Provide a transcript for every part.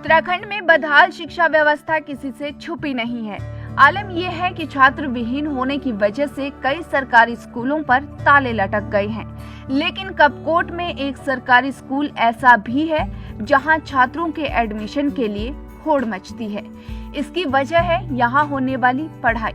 उत्तराखंड में बदहाल शिक्षा व्यवस्था किसी से छुपी नहीं है। आलम यह है कि छात्र विहीन होने की वजह से कई सरकारी स्कूलों पर ताले लटक गए हैं। लेकिन कपकोट में एक सरकारी स्कूल ऐसा भी है जहां छात्रों के एडमिशन के लिए होड़ मचती है। इसकी वजह है यहाँ होने वाली पढ़ाई।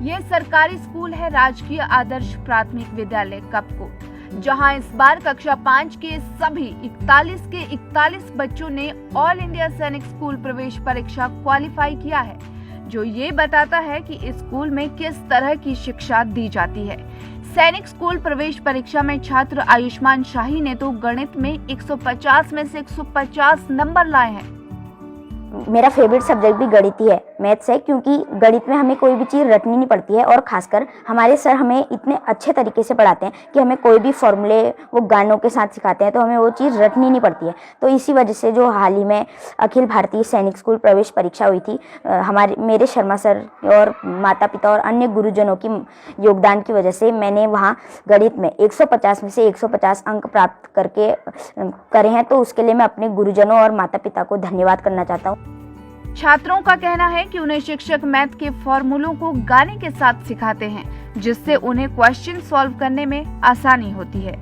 ये सरकारी स्कूल है राजकीय आदर्श प्राथमिक विद्यालय कपकोट, जहां इस बार कक्षा 5 के सभी 41 बच्चों ने ऑल इंडिया सैनिक स्कूल प्रवेश परीक्षा क्वालिफाई किया है, जो ये बताता है कि इस स्कूल में किस तरह की शिक्षा दी जाती है। सैनिक स्कूल प्रवेश परीक्षा में छात्र आयुष्मान शाही ने तो गणित में 150 में से 150 नंबर लाए हैं। मेरा फेवरेट सब्जेक्ट भी गणित ही है, मैथ्स है, क्योंकि गणित में हमें कोई भी चीज़ रटनी नहीं पड़ती है और खासकर हमारे सर हमें इतने अच्छे तरीके से पढ़ाते हैं कि हमें कोई भी फॉर्मूले वो गानों के साथ सिखाते हैं, तो हमें वो चीज़ रटनी नहीं पड़ती है। तो इसी वजह से जो हाल ही में अखिल भारतीय सैनिक स्कूल प्रवेश परीक्षा हुई थी, मेरे शर्मा सर और माता पिता और अन्य गुरुजनों की योगदान की वजह से मैंने वहाँ गणित में 150 में से 150 अंक प्राप्त करे हैं। तो उसके लिए मैं अपने गुरुजनों और माता पिता को धन्यवाद करना चाहता हूँ। छात्रों का कहना है कि उन्हें शिक्षक मैथ के फॉर्मूलों को गाने के साथ सिखाते हैं, जिससे उन्हें क्वेश्चन सॉल्व करने में आसानी होती है।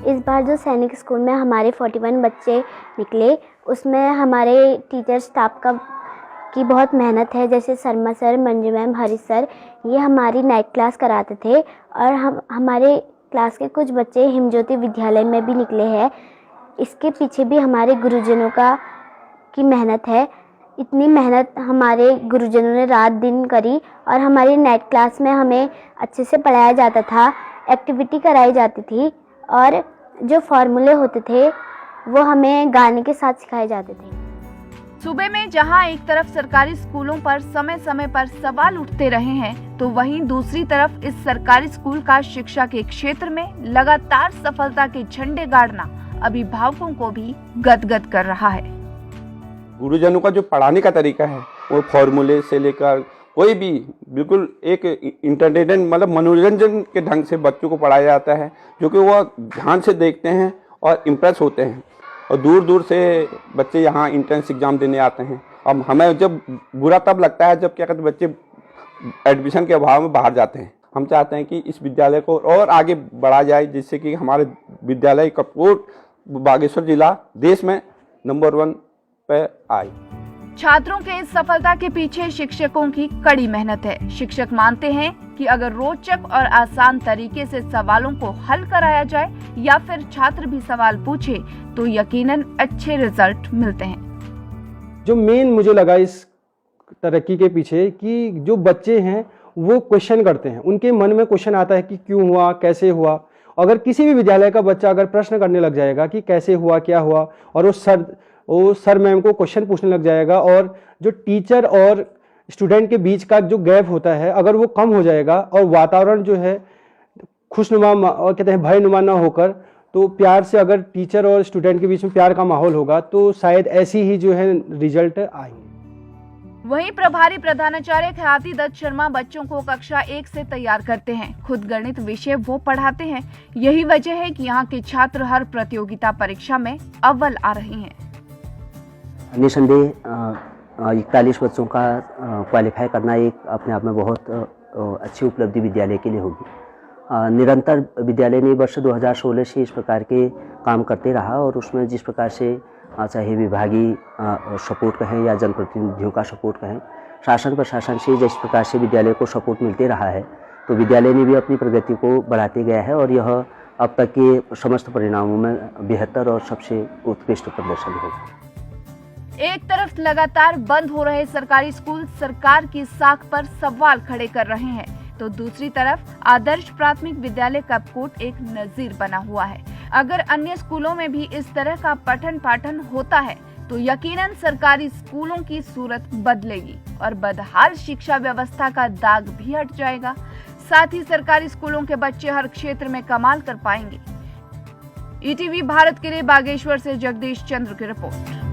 इस बार जो सैनिक स्कूल में हमारे 41 बच्चे निकले, उसमें हमारे टीचर स्टाफ की बहुत मेहनत है। जैसे Sharma sir, Manju ma'am, Harish sir, ये हमारी नाइट क्लास कराते थे और हमारे क्लास के कुछ बच्चे हिमज्योति विद्यालय में भी निकले हैं। इसके पीछे भी हमारे गुरुजनों की मेहनत है। इतनी मेहनत हमारे गुरुजनों ने रात दिन करी और हमारी नाइट क्लास में हमें अच्छे से पढ़ाया जाता था, एक्टिविटी कराई जाती थी और जो फॉर्मूले होते थे वो हमें गाने के साथ सिखाए जाते थे। सूबे में जहां एक तरफ सरकारी स्कूलों पर समय समय पर सवाल उठते रहे हैं, तो वहीं दूसरी तरफ इस सरकारी स्कूल का शिक्षा के क्षेत्र में लगातार सफलता के झंडे गाड़ना अभिभावकों को भी गदगद कर रहा है। गुरुजनों का जो पढ़ाने का तरीका है, वो फॉर्मूले से लेकर कोई भी बिल्कुल एक इंटरटेनमेंट मतलब मनोरंजन के ढंग से बच्चों को पढ़ाया जाता है, जो कि वह ध्यान से देखते हैं और इम्प्रेस होते हैं। और दूर दूर से बच्चे यहाँ इंट्रेंस एग्जाम देने आते हैं। अब हमें जब बुरा तब लगता है जब क्या कहते बच्चे एडमिशन के अभाव में बाहर जाते हैं। हम चाहते हैं कि इस विद्यालय को और आगे बढ़ाया जाए, जिससे कि हमारे विद्यालय कपकोट बागेश्वर जिला देश में नंबर 1 पे आए। छात्रों के इस सफलता के पीछे शिक्षकों की कड़ी मेहनत है। शिक्षक मानते हैं कि अगर रोचक और आसान तरीके से सवालों को हल कराया जाए या फिर छात्र भी सवाल पूछे, तो यकीनन अच्छे रिजल्ट मिलते हैं। जो मेन मुझे लगा इस तरक्की के पीछे कि जो बच्चे हैं वो क्वेश्चन करते हैं, उनके मन में क्वेश्चन आता है कि क्यों हुआ, कैसे हुआ। अगर किसी भी विद्यालय का बच्चा अगर प्रश्न करने लग जाएगा कि कैसे हुआ, क्या हुआ, और वो सर मैम को क्वेश्चन पूछने लग जाएगा, और जो टीचर और स्टूडेंट के बीच का जो गैप होता है अगर वो कम हो जाएगा और वातावरण जो है खुशनुमा और कहते हैं भयनुमा ना होकर, तो प्यार से अगर टीचर और स्टूडेंट के बीच में प्यार का माहौल होगा, तो शायद ऐसी ही जो है रिजल्ट आएंगे। वहीं प्रभारी प्रधानाचार्य ख्याति दत्त शर्मा बच्चों को कक्षा 1 से तैयार करते हैं। खुद गणित विषय वो पढ़ाते हैं। यही वजह है कि यहाँ के छात्र हर प्रतियोगिता परीक्षा में अव्वल आ रहे हैं। निसंदेह 41 बच्चों का क्वालिफाई करना एक अपने आप में बहुत अच्छी उपलब्धि विद्यालय के लिए होगी। निरंतर विद्यालय ने वर्ष 2016 से इस प्रकार के काम करते रहा और उसमें जिस प्रकार से चाहे विभागीय सपोर्ट कहें या जनप्रतिनिधियों का सपोर्ट कहें, शासन प्रशासन से जिस प्रकार से विद्यालय को सपोर्ट मिलते रहा है, तो विद्यालय ने भी अपनी प्रगति को बढ़ाते गया है और यह अब तक के समस्त परिणामों में बेहतर और सबसे उत्कृष्ट प्रदर्शन होगा। एक तरफ लगातार बंद हो रहे सरकारी स्कूल सरकार की साख पर सवाल खड़े कर रहे हैं, तो दूसरी तरफ आदर्श प्राथमिक विद्यालय कपकोट एक नजीर बना हुआ है। अगर अन्य स्कूलों में भी इस तरह का पठन पाठन होता है, तो यकीनन सरकारी स्कूलों की सूरत बदलेगी और बदहाल शिक्षा व्यवस्था का दाग भी हट जाएगा। साथ ही सरकारी स्कूलों के बच्चे हर क्षेत्र में कमाल कर पाएंगे। ईटीवी भारत के लिए बागेश्वर से जगदीश चंद्र की रिपोर्ट।